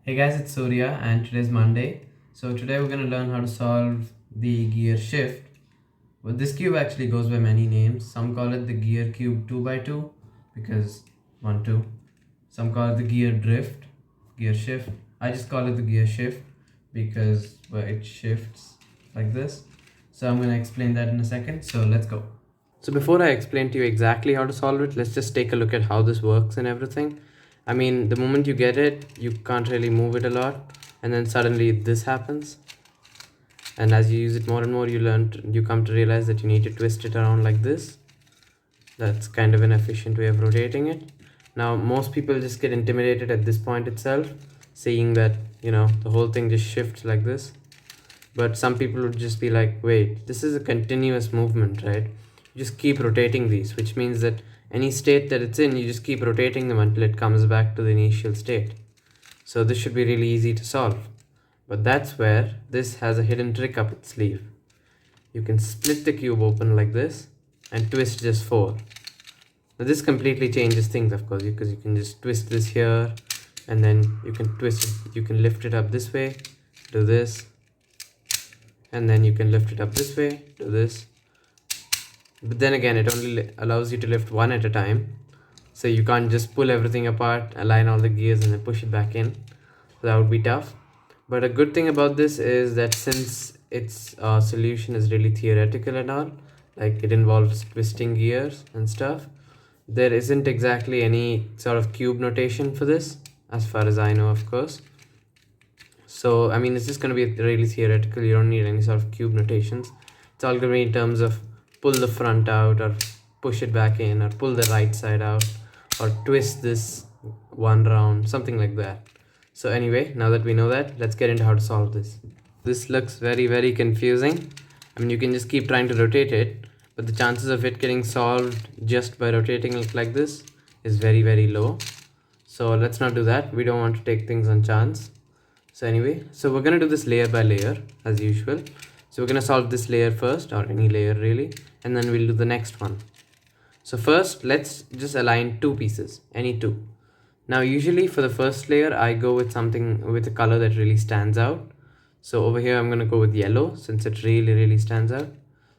Hey guys, it's Surya and today's Monday. So today we're going to learn how to solve the gear shift. Well, this cube actually goes by many names. Some call it the gear cube 2 by 2 because 1 2. Some call it the gear drift, gear shift. I just call it the gear shift because it shifts like this. So I'm going to explain that in a second. So let's go. So before I explain to you exactly how to solve it, let's just take a look at how this works and everything. I mean, the moment you get it, you can't really move it a lot, and then suddenly this happens. And as you use it more and more, you come to realize that you need to twist it around like this. That's kind of an efficient way of rotating it. Now, most people just get intimidated at this point itself, seeing that, the whole thing just shifts like this. But some people would just be like, wait, this is a continuous movement, right? You just keep rotating these, which means that any state that it's in, you just keep rotating them until it comes back to the initial state. So this should be really easy to solve. But that's where this has a hidden trick up its sleeve. You can split the cube open like this and twist just 4. Now this completely changes things, of course, because you can just twist this here, and then you can twist it, you can lift it up this way, do this, and then you can lift it up this way, do this. But then again, it only allows you to lift one at a time, so you can't just pull everything apart, align all the gears, and then push it back in. So that would be tough. But a good thing about this is that since its solution is really theoretical and all, like it involves twisting gears and stuff, there isn't exactly any sort of cube notation for this, as far as I know, of course. So I mean, it's just going to be really theoretical. You don't need any sort of cube notations. It's all going to be in terms of pull the front out, or push it back in, or pull the right side out, or twist this one round, something like that. So anyway, now that we know that, let's get into how to solve this. This looks very confusing. I mean, you can just keep trying to rotate it, but the chances of it getting solved just by rotating it like this is very low. So let's not do that. We don't want to take things on chance. So anyway, so we're going to do this layer by layer as usual. So we're going to solve this layer first, or any layer really, and then we'll do the next one. So first, let's just align two pieces, any two. Now usually for the first layer, I go with something with a color that really stands out. So over here, I'm going to go with yellow since it really stands out.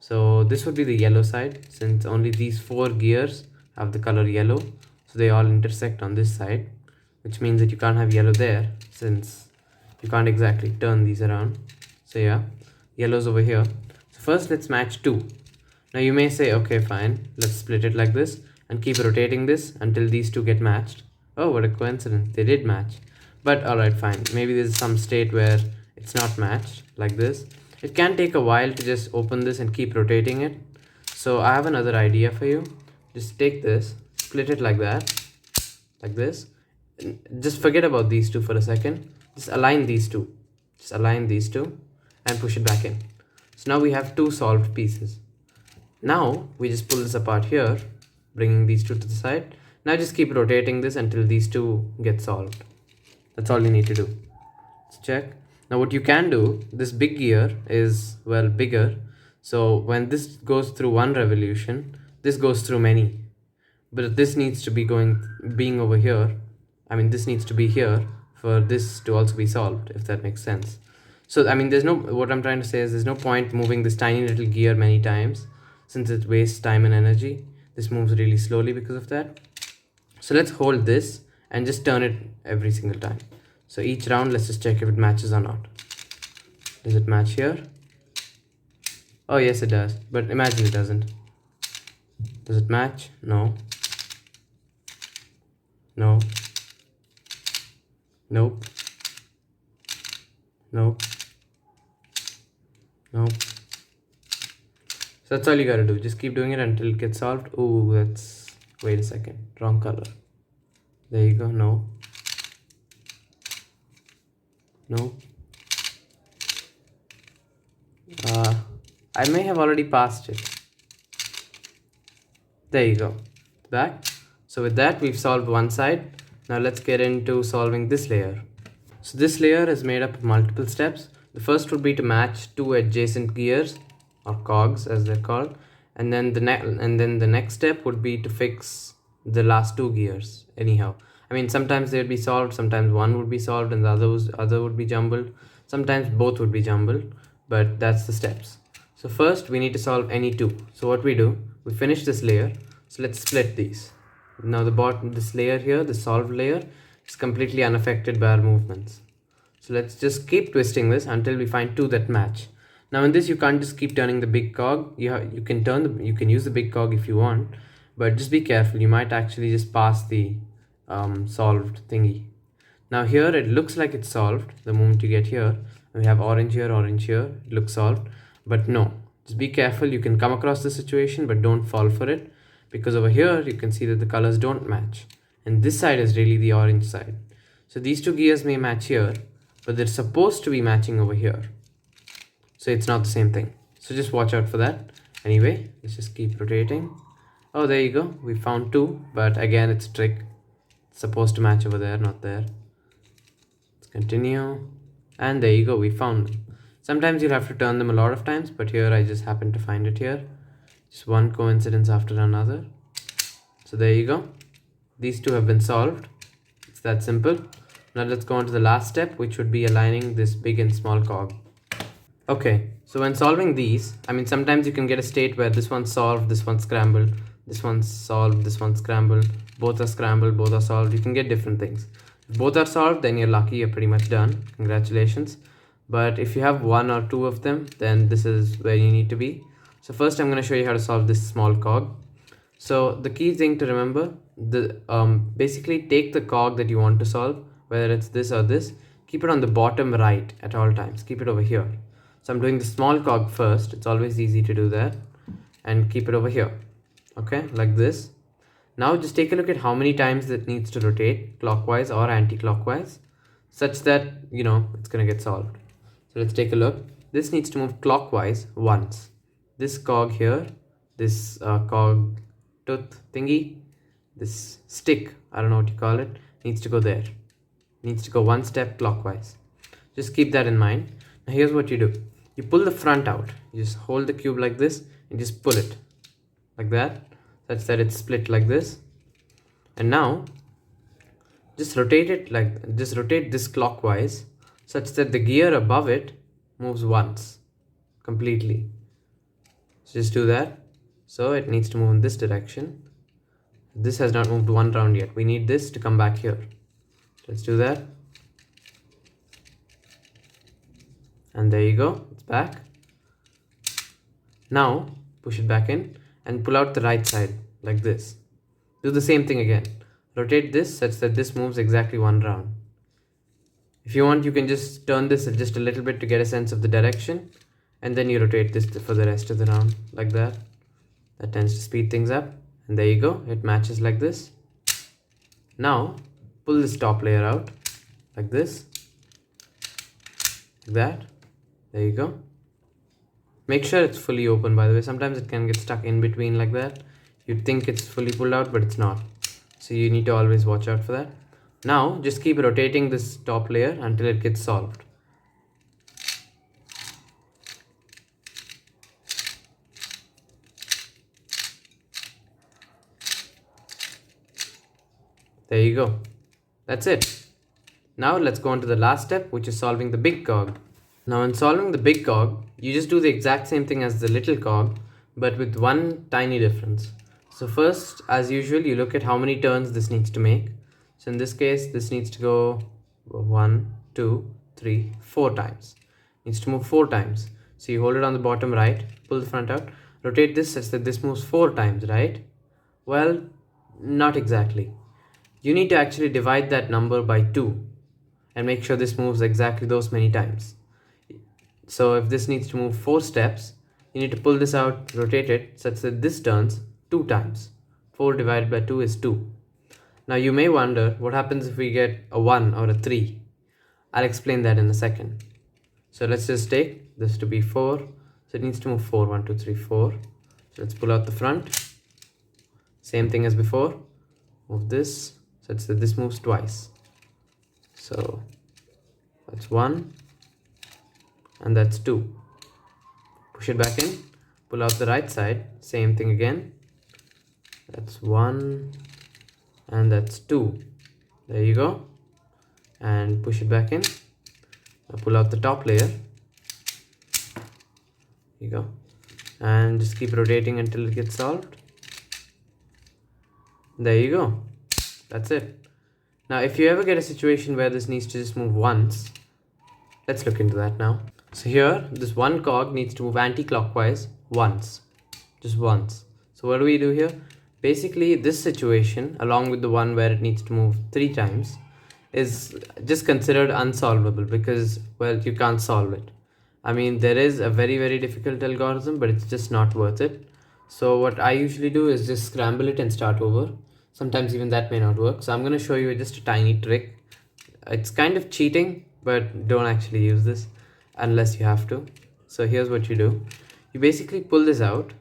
So this would be the yellow side, since only these 4 gears have the color yellow. So they all intersect on this side, which means that you can't have yellow there, since you can't exactly turn these around. So yeah, yellow's over here. So first let's match 2. Now you may say, okay, fine, let's split it like this and keep rotating this until these two get matched. Oh, what a coincidence, they did match. But alright, fine, maybe there's some state where it's not matched like this. It can take a while to just open this and keep rotating it. So I have another idea for you. Just take this, split it like that, like this. Just forget about these two for a second. Just align these two. Just align these two and push it back in. So now we have 2 solved pieces. Now we just pull this apart here, bringing these two to the side. Now just keep rotating this until these two get solved. That's all you need to do. Let's check. Now what you can do, this big gear is, well, bigger. So when this goes through one revolution, this goes through many. But this needs to be being over here. I mean, this needs to be here for this to also be solved, if that makes sense. So I mean, what I'm trying to say is there's no point moving this tiny little gear many times, since it wastes time and energy. This moves really slowly because of that. So let's hold this and just turn it every single time. So each round, let's just check if it matches or not. Does it match here? Oh yes, it does, but imagine it doesn't. Does it match? No. No. Nope. Nope. Nope. So that's all you gotta do. Just keep doing it until it gets solved. Ooh, wait a second, wrong color. There you go. No. No. I may have already passed it. There you go. Back. So with that, we've solved one side. Now let's get into solving this layer. So this layer is made up of multiple steps. The first would be to match 2 adjacent gears, or cogs as they're called, and then the next step would be to fix the last 2 gears. Anyhow, I mean, sometimes they would be solved, sometimes one would be solved and the other would be jumbled. Sometimes both would be jumbled, but that's the steps. So first we need to solve any two. So what we do, we finish this layer. So let's split these. Now the bottom, this layer here, the solved layer, is completely unaffected by our movements. So let's just keep twisting this until we find two that match. Now in this, you can't just keep turning the big cog. You can use the big cog if you want, but just be careful. You might actually just pass the solved thingy. Now here it looks like it's solved the moment you get here. We have orange here, it looks solved, but no. Just be careful. You can come across the situation, but don't fall for it, because over here you can see that the colors don't match, and this side is really the orange side. So these two gears may match here, but they're supposed to be matching over here. So it's not the same thing. So just watch out for that. Anyway, let's just keep rotating. Oh, there you go. We found two, but again, it's a trick. It's supposed to match over there, not there. Let's continue. And there you go. We found them. Sometimes you'll have to turn them a lot of times, but here I just happen to find it here. Just one coincidence after another. So there you go. These two have been solved. It's that simple. Now let's go on to the last step, which would be aligning this big and small cog. Okay, so when solving these, I mean, sometimes you can get a state where this one's solved, this one's scrambled, this one's solved, this one's scrambled, both are scrambled, both are solved. You can get different things. If both are solved, then you're lucky, you're pretty much done. Congratulations. But if you have one or two of them, then this is where you need to be. So first I'm going to show you how to solve this small cog. So the key thing to remember, basically take the cog that you want to solve, whether it's this or this, keep it on the bottom right at all times. Keep it over here. So I'm doing the small cog first. It's always easy to do that. And keep it over here. Okay, like this. Now just take a look at how many times it needs to rotate, clockwise or anti-clockwise, such that, you know, it's going to get solved. So let's take a look. This needs to move clockwise once. This cog here, this cog tooth thingy, this stick, I don't know what you call it, needs to go there. Needs to go one step clockwise. Just keep that in mind. Now here's what you do. You pull the front out. You just hold the cube like this and just pull it like that, such that it's split like this. And now just rotate this clockwise, such that the gear above it moves once completely. So just do that. So it needs to move in this direction. This has not moved one round yet. We need this to come back here. Let's do that. And there you go, it's back. Now push it back in and pull out the right side like this. Do the same thing again. Rotate this such that this moves exactly one round. If you want, you can just turn this just a little bit to get a sense of the direction, and then you rotate this for the rest of the round like that. That tends to speed things up. And there you go, it matches like this. Now pull this top layer out like this, like that. There you go. Make sure it's fully open, by the way. Sometimes it can get stuck in between like that. You'd think it's fully pulled out, but it's not. So you need to always watch out for that. Now just keep rotating this top layer until it gets solved. There you go. That's it. Now let's go on to the last step, which is solving the big cog. Now in solving the big cog, you just do the exact same thing as the little cog, but with one tiny difference. So first, as usual, you look at how many turns this needs to make. So in this case, this needs to go 1, 2, 3, 4 times. It needs to move 4 times. So you hold it on the bottom right, pull the front out, rotate this such that this moves 4 times, right? Well, not exactly. You need to actually divide that number by 2 and make sure this moves exactly those many times. So if this needs to move 4 steps, you need to pull this out, rotate it such that this turns 2 times. 4 divided by 2 is 2. Now you may wonder what happens if we get a 1 or a 3. I'll explain that in a second. So let's just take this to be 4. So it needs to move 4. 1, 2, 3, 4. So let's pull out the front. Same thing as before. Move this such that this moves twice. So that's 1. And that's 2. Push it back in, pull out the right side, same thing again. That's 1 and that's 2. There you go. And push it back in. Now pull out the top layer. Here you go. And just keep rotating until it gets solved. There you go. That's it. Now if you ever get a situation where this needs to just move once, let's look into that now. So here, this one cog needs to move anti-clockwise once. Just once. So what do we do here? Basically, this situation, along with the one where it needs to move 3 times, is just considered unsolvable because, well, you can't solve it. I mean, there is a very, very difficult algorithm, but it's just not worth it. So what I usually do is just scramble it and start over. Sometimes even that may not work. So I'm going to show you just a tiny trick. It's kind of cheating, but don't actually use this unless you have to. So here's what you do. You basically pull this out,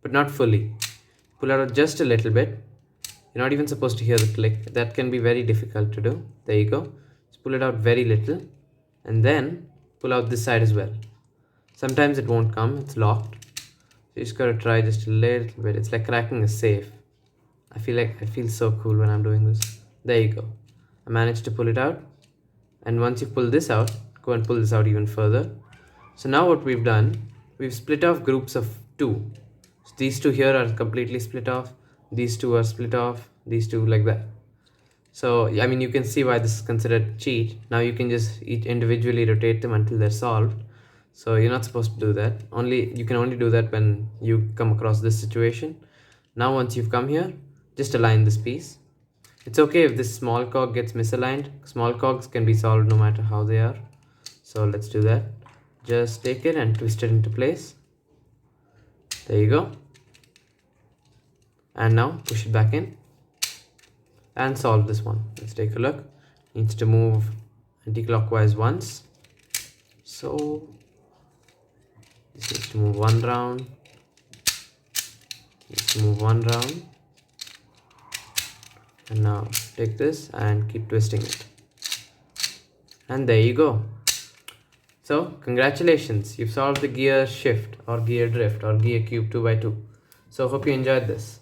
but not fully. Pull out just a little bit. You're not even supposed to hear the click. That can be very difficult to do. There you go. Just pull it out very little, and then pull out this side as well. Sometimes it won't come, it's locked. So you just gotta try just a little bit. It's like cracking a safe. I feel so cool when I'm doing this. There you go. I managed to pull it out. And once you pull this out, go and pull this out even further. So now what we've done, we've split off groups of 2. So these 2 here are completely split off. These 2 are split off. These 2 like that. So I mean, you can see why this is considered cheat. Now you can just individually rotate them until they're solved. So you're not supposed to do that. You can only do that when you come across this situation. Now once you've come here, just align this piece. It's okay if this small cog gets misaligned. Small cogs can be solved no matter how they are. So let's do that. Just take it and twist it into place. There you go. And now push it back in and solve this one. Let's take a look. Needs to move anti-clockwise once. So this needs to move 1 round. Needs to move 1 round. And now take this and keep twisting it. And there you go. So congratulations, you've solved the gear shift or gear drift or gear cube 2x2. So hope you enjoyed this.